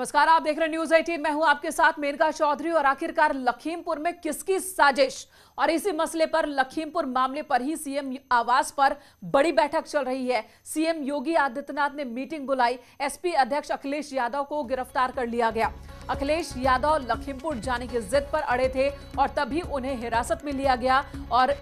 नमस्कार, आप देख रहे हैं न्यूज 18। मैं हूं आपके साथ मेनका चौधरी। और आखिरकार लखीमपुर में किसकी साजिश, और इसी मसले पर लखीमपुर मामले पर ही सीएम आवास पर बड़ी बैठक चल रही है। सीएम योगी आदित्यनाथ ने मीटिंग बुलाई। एसपी अध्यक्ष अखिलेश यादव को गिरफ्तार कर लिया गया। अखिलेश यादव लखीमपुर जाने की जिद पर अड़े थे और तभी उन्हें हिरासत में लिया गया और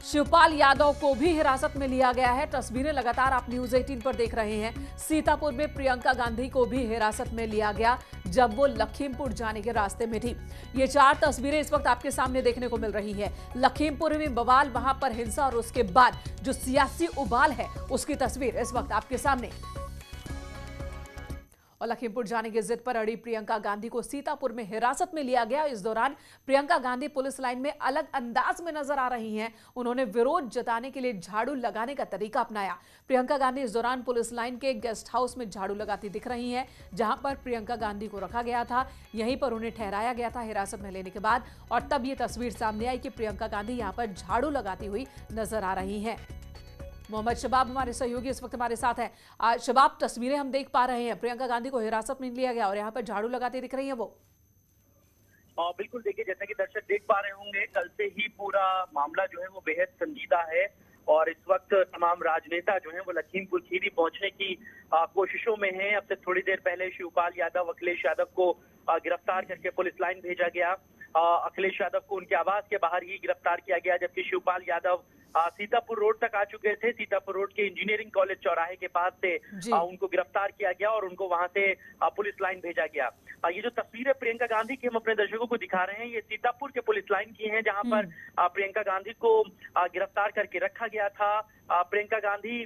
शिवपाल यादव को भी हिरासत में लिया गया है। तस्वीरें लगातार आप न्यूज 18 पर देख रहे हैं। सीतापुर में प्रियंका गांधी को भी हिरासत में लिया गया जब वो लखीमपुर जाने के रास्ते में थी। ये 4 तस्वीरें इस वक्त आपके सामने देखने को मिल रही है। लखीमपुर में बवाल, वहां पर हिंसा और उसके बाद जो सियासी उबाल है उसकी तस्वीर इस वक्त आपके सामने। और लखीमपुर जाने की जिद पर अड़ी प्रियंका गांधी को सीतापुर में हिरासत में लिया गया। इस दौरान प्रियंका गांधी पुलिस लाइन में अलग अंदाज में नजर आ रही हैं। उन्होंने विरोध जताने के लिए झाड़ू लगाने का तरीका अपनाया। प्रियंका गांधी इस दौरान पुलिस लाइन के गेस्ट हाउस में झाड़ू लगाती दिख रही हैं, जहां पर प्रियंका गांधी को रखा गया था। यहीं पर उन्हें ठहराया गया था हिरासत में लेने के बाद। और तब ये तस्वीर सामने आई कि प्रियंका गांधी यहां पर झाड़ू लगाती हुई नजर आ रही हैं। मोहम्मद शबाब हमारे सहयोगी इस वक्त हमारे साथ हैं। शबाब, तस्वीरें हम देख पा रहे हैं, प्रियंका गांधी को हिरासत में लिया गया और यहाँ पर झाड़ू लगाते दिख रही है वो। बिल्कुल, देखिए जैसा कि दर्शक देख पा रहे होंगे, कल से ही पूरा मामला जो है वो बेहद संजीदा है और इस वक्त तमाम राजनेता जो हैं वो लखीमपुर खीरी पहुंचने की कोशिशों में हैं। अब से थोड़ी देर पहले शिवपाल यादव, अखिलेश यादव को गिरफ्तार करके पुलिस लाइन भेजा गया। अखिलेश यादव को उनके आवास के बाहर ही गिरफ्तार किया गया, जबकि शिवपाल यादव सीतापुर रोड तक आ चुके थे। सीतापुर रोड के इंजीनियरिंग कॉलेज चौराहे के पास से उनको गिरफ्तार किया गया और उनको वहां से पुलिस लाइन भेजा गया। ये जो तस्वीरें प्रियंका गांधी की हम अपने दर्शकों को दिखा रहे हैं, ये सीतापुर के पुलिस लाइन की हैं, जहां पर प्रियंका गांधी को गिरफ्तार करके रखा गया था। प्रियंका गांधी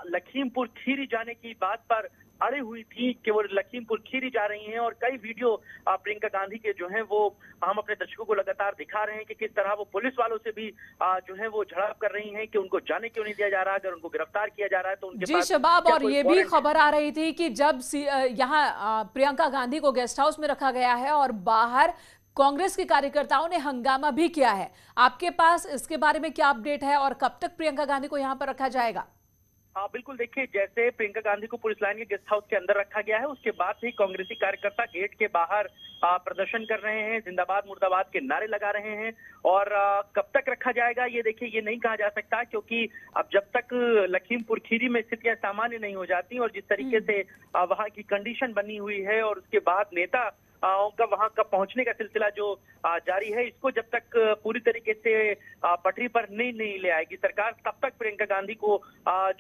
लखीमपुर खीरी जाने की बात पर अड़ी हुई थी कि वो लखीमपुर खीरी जा रही हैं और कई वीडियो प्रियंका गांधी के जो हैं वो हम अपने दर्शकों को लगातार दिखा रहे हैं कि किस तरह वो पुलिस वालों से भी जो है वो झड़प कर रही हैं कि उनको जाने क्यों नहीं दिया जा रहा। अगर उनको गिरफ्तार किया जा रहा है तो उनके जी शबाब, और ये भी खबर आ रही थी कि जब यहाँ प्रियंका गांधी को गेस्ट हाउस में रखा गया है और बाहर कांग्रेस के कार्यकर्ताओं ने हंगामा भी किया है। आपके पास इसके बारे में क्या अपडेट है और कब तक प्रियंका गांधी को यहाँ पर रखा जाएगा? हाँ बिल्कुल, देखिए जैसे प्रियंका गांधी को पुलिस लाइन के गेस्ट हाउस के अंदर रखा गया है, उसके बाद ही कांग्रेसी कार्यकर्ता गेट के बाहर प्रदर्शन कर रहे हैं, जिंदाबाद मुर्दाबाद के नारे लगा रहे हैं। और कब तक रखा जाएगा ये देखिए ये नहीं कहा जा सकता, क्योंकि अब जब तक लखीमपुर खीरी में स्थितियां सामान्य नहीं हो जाती और जिस तरीके से वहां की कंडीशन बनी हुई है और उसके बाद नेता का वहां का पहुंचने का सिलसिला जो जारी है, इसको जब तक पूरी तरीके से पटरी पर नहीं ले आएगी सरकार, तब तक प्रियंका गांधी को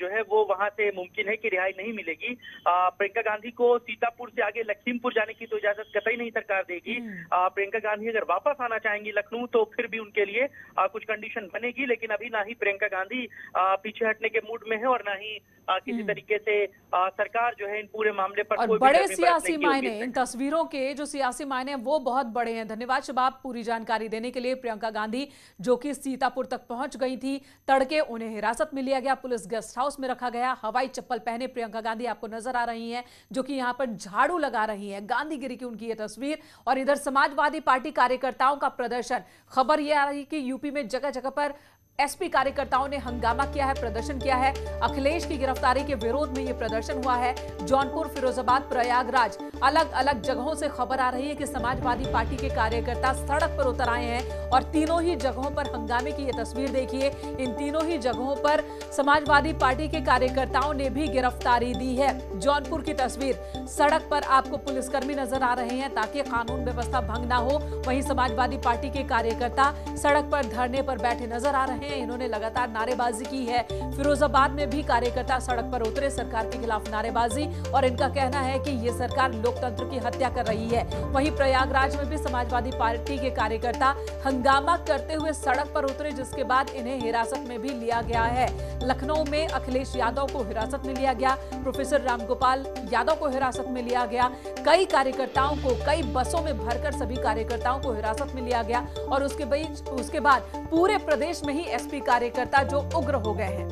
जो है वो वहां से मुमकिन है कि रिहाई नहीं मिलेगी। प्रियंका गांधी को सीतापुर से आगे लखीमपुर जाने की तो इजाजत कतई नहीं सरकार देगी। प्रियंका गांधी अगर वापस आना चाहेंगी लखनऊ तो फिर भी उनके लिए कुछ कंडीशन बनेगी, लेकिन अभी ना ही प्रियंका गांधी पीछे हटने के मूड में है और ना ही किसी तरीके से सरकार जो है इन पूरे मामले पर और बड़े सियासी मायने, इन तस्वीरों के जो सियासी मायने हैं वो बहुत बड़े हैं। धन्यवाद शबाब पूरी जानकारी देने के लिए। प्रियंका गांधी जो कि सीतापुर तक पहुंच गई थी, तड़के उन्हें हिरासत में लिया गया, पुलिस गेस्ट हाउस में रखा गया। हवाई चप्पल पहने प्रियंका गांधी आपको नजर आ रही हैं, जो कि यहां पर झाड़ू लगा रही हैं। गांधीगिरी की उनकी ये तस्वीर। और इधर समाजवादी पार्टी कार्यकर्ताओं का प्रदर्शन। खबर यह आ रही कि यूपी में जगह जगह पर एसपी कार्यकर्ताओं ने हंगामा किया है, प्रदर्शन किया है। अखिलेश की गिरफ्तारी के विरोध में यह प्रदर्शन हुआ है। जौनपुर, फिरोजाबाद, प्रयागराज, अलग अलग जगहों से खबर आ रही है कि समाजवादी पार्टी के कार्यकर्ता सड़क पर उतर आए हैं और तीनों ही जगहों पर हंगामे की यह तस्वीर देखिए। इन तीनों ही जगहों पर समाजवादी पार्टी के कार्यकर्ताओं ने भी गिरफ्तारी दी है। जौनपुर की तस्वीर, सड़क पर आपको पुलिसकर्मी नजर आ रहे हैं ताकि कानून व्यवस्था भंग ना हो। वहीं समाजवादी पार्टी के कार्यकर्ता सड़क पर धरने पर बैठे नजर आ रहे हैं। इन्होंने लगातार नारेबाजी की है। फिरोजाबाद में भी कार्यकर्ता सड़क पर उतरे, सरकार के खिलाफ नारेबाजी, और इनका कहना है कि ये सरकार लोकतंत्र की हत्या कर रही है। वहीं प्रयागराज में भी समाजवादी पार्टी के कार्यकर्ता हंगामा करते हुए सड़क पर उतरे, जिसके बाद इन्हें हिरासत में भी लिया गया है। लखनऊ में अखिलेश यादव को हिरासत में लिया गया, प्रोफेसर रामगोपाल यादव को हिरासत में लिया गया। कई कार्यकर्ताओं को कई बसों में भरकर सभी कार्यकर्ताओं को हिरासत में लिया गया और उसके बाद पूरे प्रदेश में ही एसपी कार्यकर्ता जो उग्र हो गए हैं।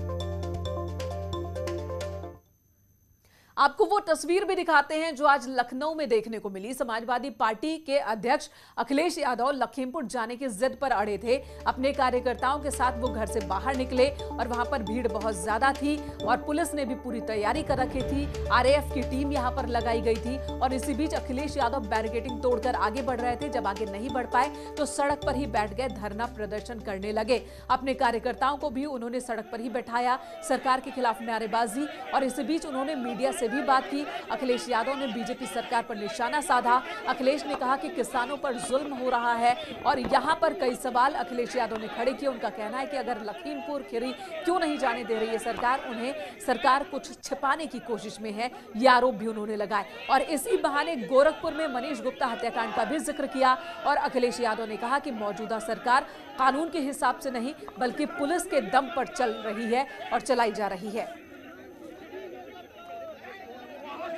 आपको वो तस्वीर भी दिखाते हैं जो आज लखनऊ में देखने को मिली। समाजवादी पार्टी के अध्यक्ष अखिलेश यादव लखीमपुर जाने की जिद पर अड़े थे। अपने कार्यकर्ताओं के साथ वो घर से बाहर निकले और वहां पर भीड़ बहुत ज्यादा थी और पुलिस ने भी पूरी तैयारी कर रखी थी। आरएएफ की टीम यहां पर लगाई गई थी और इसी बीच अखिलेश यादव बैरिकेडिंग तोड़कर आगे बढ़ रहे थे। जब आगे नहीं बढ़ पाए तो सड़क पर ही बैठ गए, धरना प्रदर्शन करने लगे। अपने कार्यकर्ताओं को भी उन्होंने सड़क पर ही बैठाया, सरकार के खिलाफ नारेबाजी, और इसी बीच उन्होंने मीडिया से भी बात की। अखिलेश यादव ने बीजेपी सरकार पर निशाना साधा। अखिलेश ने कहा कि किसानों पर जुल्म हो रहा है और यहां पर कई सवाल अखिलेश यादव ने खड़े किए। उनका कहना है कि अगर लखीमपुर खीरी क्यों नहीं जाने दे रही है सरकार, उन्हें सरकार कुछ छिपाने की कोशिश में है, ये आरोप भी उन्होंने लगाए। और इसी बहाने गोरखपुर में मनीष गुप्ता हत्याकांड का भी जिक्र किया और अखिलेश यादव ने कहा कि मौजूदा सरकार कानून के हिसाब से नहीं बल्कि पुलिस के दम पर चल रही है और चलाई जा रही है।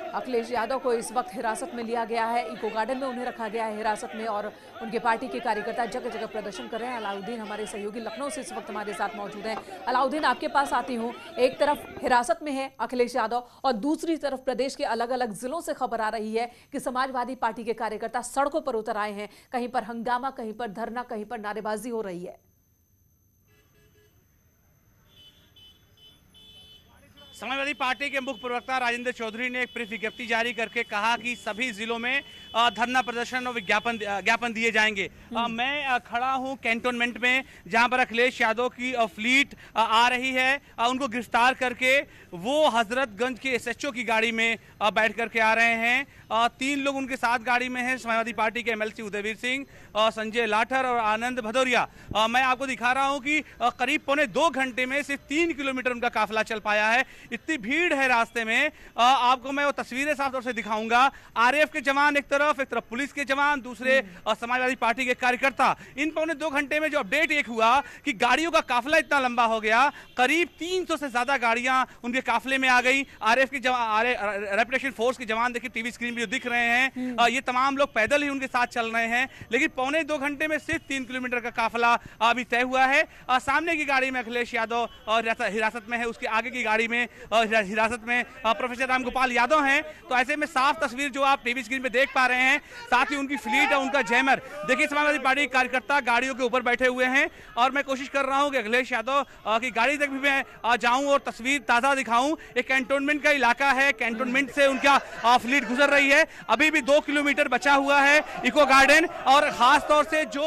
अखिलेश यादव को इस वक्त हिरासत में लिया गया है, इको गार्डन में उन्हें रखा गया है हिरासत में और उनके पार्टी के कार्यकर्ता जगह जगह प्रदर्शन कर रहे हैं। अलाउद्दीन हमारे सहयोगी लखनऊ से इस वक्त हमारे साथ मौजूद हैं। अलाउद्दीन, आपके पास आती हूं। एक तरफ हिरासत में है अखिलेश यादव और दूसरी तरफ प्रदेश के अलग अलग जिलों से खबर आ रही है कि समाजवादी पार्टी के कार्यकर्ता सड़कों पर उतर आए हैं। कहीं पर हंगामा, कहीं पर धरना, कहीं पर नारेबाजी हो रही है। समाजवादी पार्टी के मुख्य प्रवक्ता राजेंद्र चौधरी ने एक प्रेस विज्ञप्ति जारी करके कहा कि सभी जिलों में धरना प्रदर्शन और ज्ञापन दिए जाएंगे। मैं खड़ा हूं कैंटोनमेंट में जहां पर अखिलेश यादव की फ्लीट आ रही है। उनको गिरफ्तार करके वो हजरतगंज के एसएचओ की गाड़ी में बैठ करके आ रहे हैं। 3 लोग उनके साथ गाड़ी में हैं, समाजवादी पार्टी के एमएलसी उदयवीर सिंह, संजय लाठर और आनंद भदौरिया। मैं आपको दिखा रहा हूं कि करीब पौने 2 घंटे में सिर्फ 3 किलोमीटर उनका काफिला चल पाया है। इतनी भीड़ है रास्ते में। आपको मैं वो तस्वीरें साफ तौर से दिखाऊंगा। आरएएफ के जवान एक तरफ पुलिस के जवान, दूसरे समाजवादी पार्टी के कार्यकर्ता। इन पौने 2 घंटे में जो अपडेट एक हुआ कि गाड़ियों का काफिला इतना लंबा हो गया, करीब 300 से ज्यादा गाड़ियां उनके काफिले में आ गई। आरएएफ के जवान, रेपुटेशन फोर्स के जवान देखिए टीवी स्क्रीन पे जो दिख रहे हैं, ये तमाम लोग पैदल ही उनके साथ चल रहे हैं। लेकिन पौने 2 घंटे में सिर्फ 3 किलोमीटर का काफिला अभी तय हुआ है। सामने की गाड़ी में अखिलेश यादव हिरासत में है, उसके आगे की गाड़ी में हिरासत में प्रोफेसर रामगोपाल यादव हैं। तो ऐसे में साफ तस्वीर जो आप टीवी स्क्रीन पे देख पा रहे हैं, साथ ही उनकी फ्लीट और उनका जैमर देखिए। समाजवादी पार्टी के कार्यकर्ता गाड़ियों के ऊपर बैठे हुए हैं और मैं कोशिश कर रहा हूं कि अखिलेश यादव की गाड़ी तक भी मैं जाऊं और तस्वीर ताजा दिखाऊं। एक कैंटोनमेंट का इलाका है, कैंटोनमेंट से उनका फ्लीट गुजर रही है। अभी भी 2 किलोमीटर बचा हुआ है इको गार्डन, और खास तौर से जो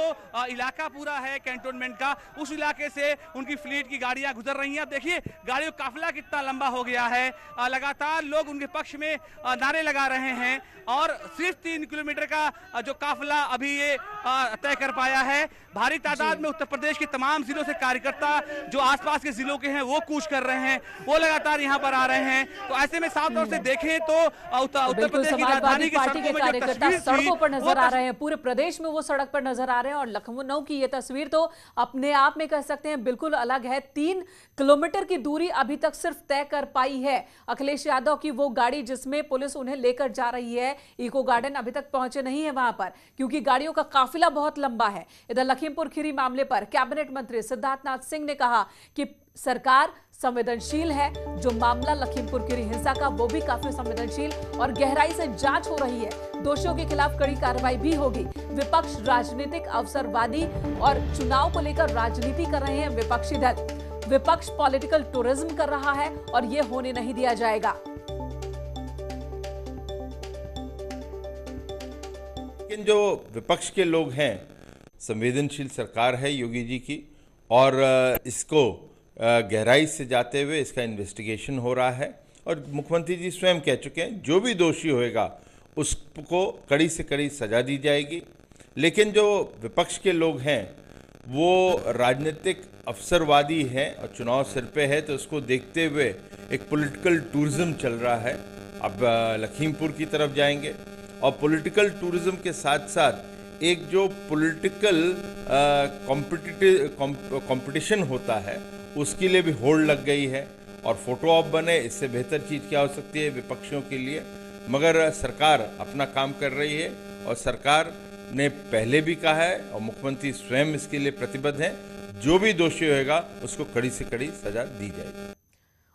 इलाका पूरा है कैंटोनमेंट का, उस इलाके से उनकी फ्लीट की गाड़ियां गुजर रही हैं। देखिए गाड़ियों का काफिला कितना लंबा हो गया है। लगातार लोग उनके पक्ष में नारे लगा रहे हैं और सिर्फ 3 किलोमीटर का जो काफिला अभी ये तय कर पाया है। भारी तादाद में उत्तर प्रदेश के तमाम जिलों से कार्यकर्ता जो आसपास के जिलों के हैं वो कूच कर रहे हैं, वो लगातार यहाँ पर आ रहे हैं। तो ऐसे में साफ तौर से देखें तो उत्तर प्रदेश की राजधानी की सड़कों में जो तस्वीर सड़कों पर नजर आ रहे हैं, पूरे प्रदेश में वो सड़क पर नजर आ रहे हैं। और लखनऊ की ये तस्वीर तो अपने आप में कह सकते हैं बिल्कुल अलग है। 3 किलोमीटर की दूरी अभी तक सिर्फ तय कर पाई है अखिलेश यादव की वो गाड़ी जिसमें पुलिस उन्हें लेकर जा रही है। इको गार्डन अभी तक पहुंचे नहीं है वहां पर, क्योंकि गाड़ियों का काफिला बहुत लंबा है। इधर लखीमपुर खीरी मामले पर कैबिनेट मंत्री सिद्धार्थनाथ सिंह ने कहा कि सरकार संवेदनशील है। जो मामला लखीमपुर खीरी हिंसा का, वो भी काफी संवेदनशील और गहराई से जांच हो रही है। दोषियों के खिलाफ कड़ी कार्रवाई भी होगी। विपक्ष राजनीतिक अवसरवादी और चुनाव को लेकर राजनीति कर रहे हैं विपक्षी दल। विपक्ष पॉलिटिकल टूरिज्म कर रहा है और यह होने नहीं दिया जाएगा। लेकिन जो विपक्ष के लोग हैं, संवेदनशील सरकार है योगी जी की, और इसको गहराई से जाते हुए इसका इन्वेस्टिगेशन हो रहा है। और मुख्यमंत्री जी स्वयं कह चुके हैं जो भी दोषी होएगा उसको कड़ी से कड़ी सजा दी जाएगी। लेकिन जो विपक्ष के लोग हैं वो राजनीतिक अवसरवादी है और चुनाव सिर पे है, तो उसको देखते हुए एक पॉलिटिकल टूरिज्म चल रहा है। अब लखीमपुर की तरफ जाएंगे और पॉलिटिकल टूरिज्म के साथ साथ एक जो पॉलिटिकल कंपटीशन होता है उसके लिए भी होड़ लग गई है। और फोटो ऑप बने, इससे बेहतर चीज़ क्या हो सकती है विपक्षियों के लिए। मगर सरकार अपना काम कर रही है और सरकार ने पहले भी कहा है और मुख्यमंत्री स्वयं इसके लिए प्रतिबद्ध हैं, जो भी दोषी होगा उसको कड़ी से कड़ी सजा दी जाएगी।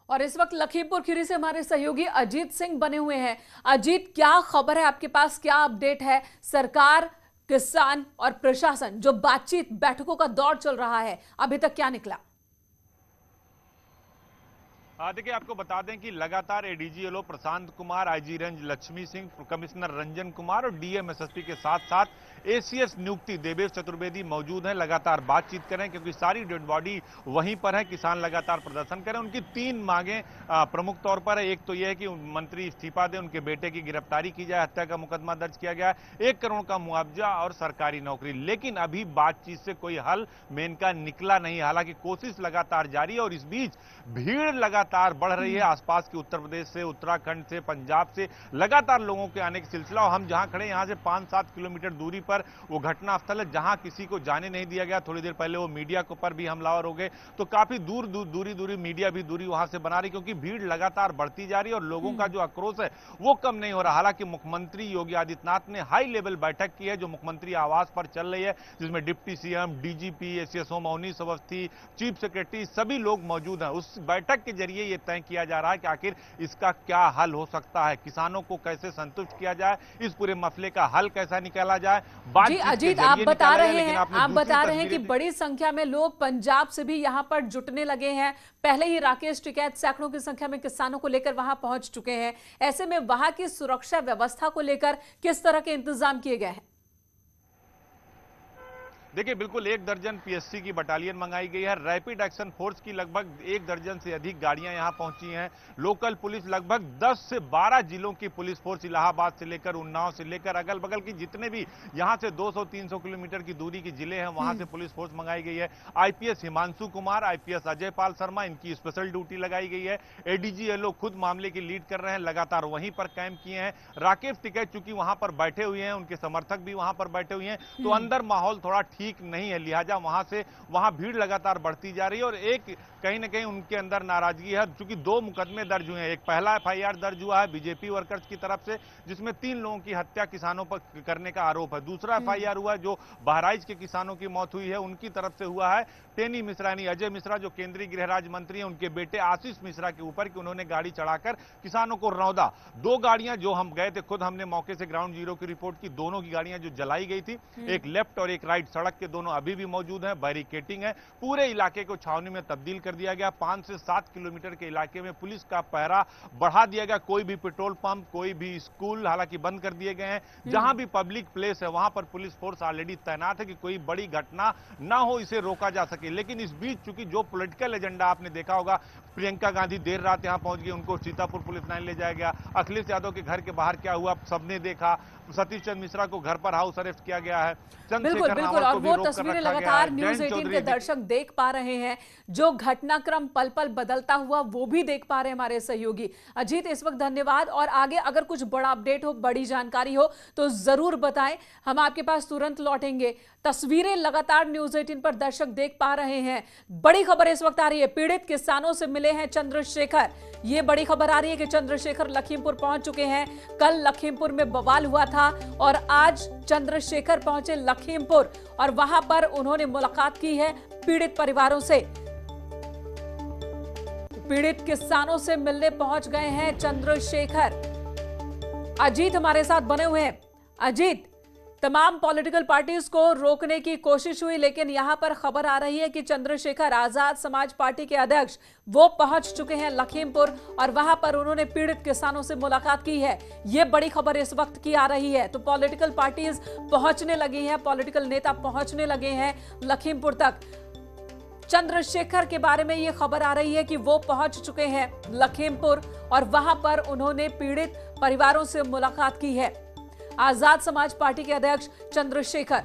और इस वक्त लखीमपुर खीरी से हमारे सहयोगी अजीत सिंह बने हुए हैं। अजीत, क्या खबर है आपके पास, क्या अपडेट है? सरकार, किसान और प्रशासन, जो बातचीत बैठकों का दौर चल रहा है, अभी तक क्या निकला? देखिए, आपको बता दें कि लगातार ADG LO Prashant Kumar, IG range Lakshmi Singh, commissioner Ranjan Kumar और डीएम एसएसपी के साथ साथ एसीएस नियुक्ति देवेश चतुर्वेदी मौजूद हैं। लगातार बातचीत करें क्योंकि सारी डेड बॉडी वहीं पर है। किसान लगातार प्रदर्शन करें। उनकी 3 मांगें प्रमुख तौर पर है। एक तो यह है कि मंत्री इस्तीफा दें, उनके बेटे की गिरफ्तारी की जाए, हत्या का मुकदमा दर्ज किया गया है, 1 करोड़ का मुआवजा और सरकारी नौकरी। लेकिन अभी बातचीत से कोई हल मेन का निकला नहीं। हालांकि कोशिश लगातार जारी है और इस बीच भीड़ लगातार बढ़ रही है। आसपास के उत्तर प्रदेश से, उत्तराखंड से, पंजाब से लगातार लोगों के आने का सिलसिला। और हम जहां खड़े, यहां से 5-7 किलोमीटर दूरी पर वो घटना स्थल है जहां किसी को जाने नहीं दिया गया। थोड़ी देर पहले वो मीडिया के ऊपर भी हमलावर हो गए, तो काफी दूरी मीडिया भी दूरी वहां से बना रही, क्योंकि भीड़ लगातार बढ़ती जा रही है और लोगों का जो आक्रोश है वो कम नहीं हो रहा। हालांकि मुख्यमंत्री योगी आदित्यनाथ ने हाई लेवल बैठक की है, जो मुख्यमंत्री आवास पर चल रही है, जिसमें deputy CM, DGP, ACS Maunish Awasthi, chief secretary सभी लोग मौजूद हैं। उस बैठक के जरिए यह तय किया जा रहा है कि आखिर इसका क्या हल हो सकता है, किसानों को कैसे संतुष्ट किया जाए, इस पूरे मसले का हल कैसा निकाला जाए। जी अजीत, आप बता रहे हैं कि बड़ी संख्या में लोग पंजाब से भी यहां पर जुटने लगे हैं। पहले ही राकेश टिकैत सैकड़ों की संख्या में किसानों को लेकर वहां पहुंच चुके हैं। ऐसे में वहां की सुरक्षा व्यवस्था को लेकर किस तरह के इंतजाम किए गए हैं? देखिए, बिल्कुल 1 दर्जन पीएससी की बटालियन मंगाई गई है। रैपिड एक्शन फोर्स की लगभग 1 दर्जन से अधिक गाड़ियां यहां पहुंची हैं। लोकल पुलिस, लगभग 10 से 12 जिलों की पुलिस फोर्स, इलाहाबाद से लेकर उन्नाव से लेकर अगल बगल की जितने भी यहां से 200-300 किलोमीटर की दूरी की जिले हैं, वहां से पुलिस फोर्स मंगाई गई है। आईपीएस हिमांशु कुमार, आईपीएस अजय पाल शर्मा, इनकी स्पेशल ड्यूटी लगाई गई है। एडीजीएलओ खुद मामले की लीड कर रहे हैं, लगातार वहीं पर कैंप किए हैं। राकेश टिकैत चूंकि वहां पर बैठे हुए हैं, उनके समर्थक भी वहां पर बैठे हुए हैं, तो अंदर माहौल थोड़ा ठीक नहीं है, लिहाजा वहां भीड़ लगातार बढ़ती जा रही है। और एक कहीं ना कहीं उनके अंदर नाराजगी है, क्योंकि 2 मुकदमे दर्ज हुए हैं। एक पहला एफआईआर दर्ज हुआ है बीजेपी वर्कर्स की तरफ से, जिसमें 3 लोगों की हत्या किसानों पर करने का आरोप है। दूसरा एफआईआर हुआ जो बहराइच के किसानों की मौत हुई है, उनकी तरफ से हुआ है टेनी मिश्रा, यानी अजय मिश्रा, जो केंद्रीय गृह राज्य मंत्री हैं, उनके बेटे आशीष मिश्रा के ऊपर कि उन्होंने गाड़ी चढ़ाकर किसानों को रौंदा। 2 गाड़ियां जो हम गए थे, खुद हमने मौके से ग्राउंड जीरो की रिपोर्ट की, दोनों की गाड़ियां जो जलाई गई थी, एक लेफ्ट और एक राइट, सड़क के दोनों अभी भी मौजूद है। बैरिकेटिंग है, पूरे इलाके को छावनी में तब्दील कर दिया गया। 5 से 7 किलोमीटर के इलाके में पुलिस का पहरा बढ़ा दिया गया। कोई भी पेट्रोल पंप, कोई भी स्कूल हालांकि बंद कर दिए गए हैं। जहां भी पब्लिक प्लेस है वहां पर पुलिस फोर्स ऑलरेडी तैनात है कि कोई बड़ी घटना ना हो, इसे रोका जा सके। लेकिन इस बीच चूंकि जो पॉलिटिकल एजेंडा आपने देखा होगा, प्रियंका गांधी देर रात यहां पहुंच गई, उनको सीतापुर पुलिस लाइन ले जाया गया। अखिलेश यादव के घर के बाहर क्या हुआ सबने देखा। सतीश चंद्र मिश्रा को घर पर हाउस अरेस्ट किया गया है। बिल्कुल, और वो तस्वीरें लगातार न्यूज़ 18 के दर्शक देख पा रहे हैं। जो घटनाक्रम पल पल बदलता हुआ वो भी देख पा रहे हैं हमारे सहयोगी। अजीत, इस वक्त धन्यवाद, और आगे अगर कुछ बड़ा अपडेट हो, बड़ी जानकारी हो तो जरूर बताएं, हम आपके पास तुरंत लौटेंगे। तस्वीरें लगातार न्यूज़ 18 पर दर्शक देख पा रहे हैं। बड़ी खबर इस वक्त आ रही है, पीड़ित किसानों से मिले हैं चंद्रशेखर। ये बड़ी खबर आ रही है कि चंद्रशेखर लखीमपुर पहुंच चुके हैं। कल लखीमपुर में बवाल हुआ था और आज चंद्रशेखर पहुंचे लखीमपुर और वहां पर उन्होंने मुलाकात की है पीड़ित परिवारों से। पीड़ित किसानों से मिलने पहुंच गए हैं चंद्रशेखर। अजीत हमारे साथ बने हुए हैं। अजीत, तमाम पॉलिटिकल पार्टीज को रोकने की कोशिश हुई, लेकिन यहां पर खबर आ रही है कि चंद्रशेखर, आजाद समाज पार्टी के अध्यक्ष, वो पहुंच चुके हैं लखीमपुर और वहां पर उन्होंने पीड़ित किसानों से मुलाकात की है। यह बड़ी खबर इस वक्त की आ रही है। तो पॉलिटिकल पार्टीज पहुंचने लगी हैं, पॉलिटिकल नेता पहुंचने लगे हैं लखीमपुर तक। चंद्रशेखर के बारे में यह खबर आ रही है कि वो पहुंच चुके हैं लखीमपुर और वहां पर उन्होंने पीड़ित परिवारों से मुलाकात की है। आजाद समाज पार्टी के अध्यक्ष चंद्रशेखर।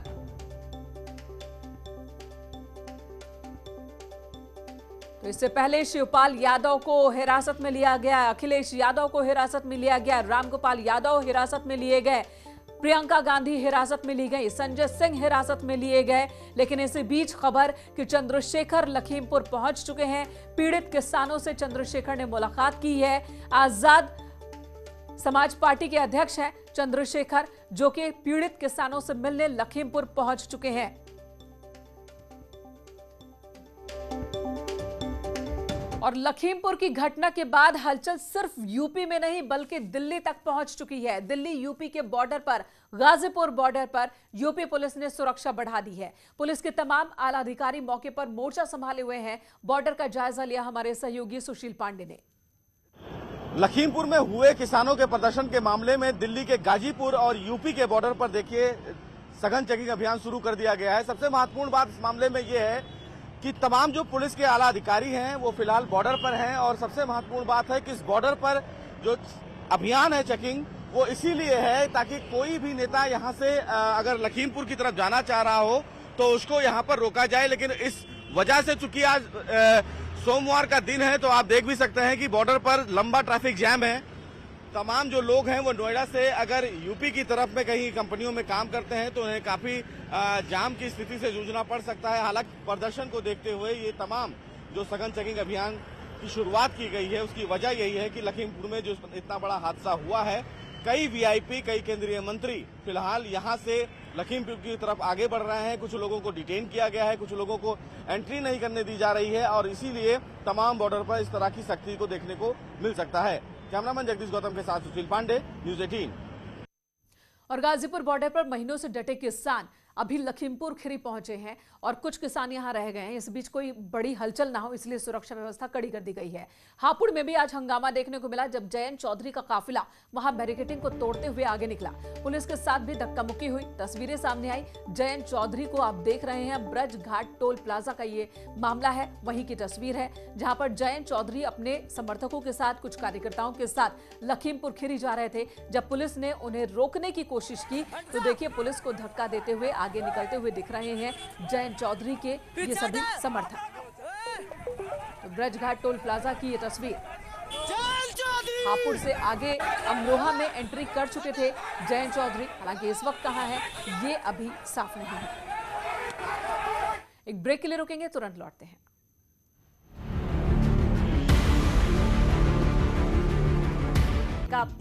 तो इससे पहले शिवपाल यादव को हिरासत में लिया गया, अखिलेश यादव को हिरासत में लिया गया, रामगोपाल यादव हिरासत में लिए गए, प्रियंका गांधी हिरासत में ली गई, संजय सिंह हिरासत में लिए गए। लेकिन इसी बीच खबर कि चंद्रशेखर लखीमपुर पहुंच चुके हैं। पीड़ित किसानों से चंद्रशेखर ने मुलाकात की है। आजाद समाज पार्टी के अध्यक्ष हैं चंद्रशेखर, जो कि पीड़ित किसानों से मिलने लखीमपुर पहुंच चुके हैं। और लखीमपुर की घटना के बाद हलचल सिर्फ यूपी में नहीं बल्कि दिल्ली तक पहुंच चुकी है। दिल्ली यूपी के बॉर्डर पर, गाजीपुर बॉर्डर पर यूपी पुलिस ने सुरक्षा बढ़ा दी है। पुलिस के तमाम आला अधिकारी मौके पर मोर्चा संभाले हुए हैं। बॉर्डर का जायजा लिया हमारे सहयोगी सुशील पांडे ने। लखीमपुर में हुए किसानों के प्रदर्शन के मामले में दिल्ली के गाजीपुर और यूपी के बॉर्डर पर देखिए सघन चेकिंग अभियान शुरू कर दिया गया है। सबसे महत्वपूर्ण बात इस मामले में यह है कि तमाम जो पुलिस के आला अधिकारी हैं वो फिलहाल बॉर्डर पर हैं और सबसे महत्वपूर्ण बात है कि इस बॉर्डर पर जो अभियान है चेकिंग वो इसीलिए है ताकि कोई भी नेता यहां से अगर लखीमपुर की तरफ जाना चाह रहा हो तो उसको यहां पर रोका जाए। लेकिन इस वजह से चूंकि आज सोमवार का दिन है तो आप देख भी सकते हैं कि बॉर्डर पर लंबा ट्रैफिक जैम है। तमाम जो लोग हैं वो नोएडा से अगर यूपी की तरफ में कहीं कंपनियों में काम करते हैं तो उन्हें काफी जाम की स्थिति से जूझना पड़ सकता है। हालांकि प्रदर्शन को देखते हुए ये तमाम जो सघन चेकिंग अभियान की शुरुआत की गई है उसकी वजह यही है कि लखीमपुर में जो इतना बड़ा हादसा हुआ है, कई वीआईपी, कई केंद्रीय मंत्री फिलहाल यहां से लखीमपुर की तरफ आगे बढ़ रहे हैं। कुछ लोगों को डिटेन किया गया है, कुछ लोगों को एंट्री नहीं करने दी जा रही है और इसीलिए तमाम बॉर्डर पर इस तरह की सख्ती को देखने को मिल सकता है। कैमरामैन जगदीश गौतम के साथ सुशील पांडे, न्यूज 18। और गाजीपुर बॉर्डर पर महीनों से डटे किसान अभी लखीमपुर खीरी पहुंचे हैं और कुछ किसान यहां रह गए हैं। इस बीच कोई बड़ी हलचल ना हो इसलिए सुरक्षा व्यवस्था कड़ी कर दी गई है। हापुड़ में भी आज हंगामा देखने को मिला जब जयंत चौधरी का काफिला वहां बैरिकेडिंग को तोड़ते हुए आगे निकला। पुलिस के साथ भी धक्का मुक्की हुई, तस्वीरें सामने आई। जयंत चौधरी को आप देख रहे हैं, ब्रज घाट टोल प्लाजा का ये मामला है, वहीं की तस्वीर है जहां पर जयंत चौधरी अपने समर्थकों के साथ, कुछ कार्यकर्ताओं के साथ लखीमपुर खीरी जा रहे थे। जब पुलिस ने उन्हें रोकने की कोशिश की तो देखिए पुलिस को धक्का देते हुए आगे निकलते हुए दिख रहे हैं जयंत चौधरी के ये सभी समर्थक। तो ब्रजघाट टोल प्लाजा की ये तस्वीर, हापुड़ से आगे अमरोहा में एंट्री कर चुके थे जयंत चौधरी। हालांकि इस वक्त कहां है ये अभी साफ नहीं है। एक ब्रेक के लिए रुकेंगे, तुरंत लौटते हैं। आप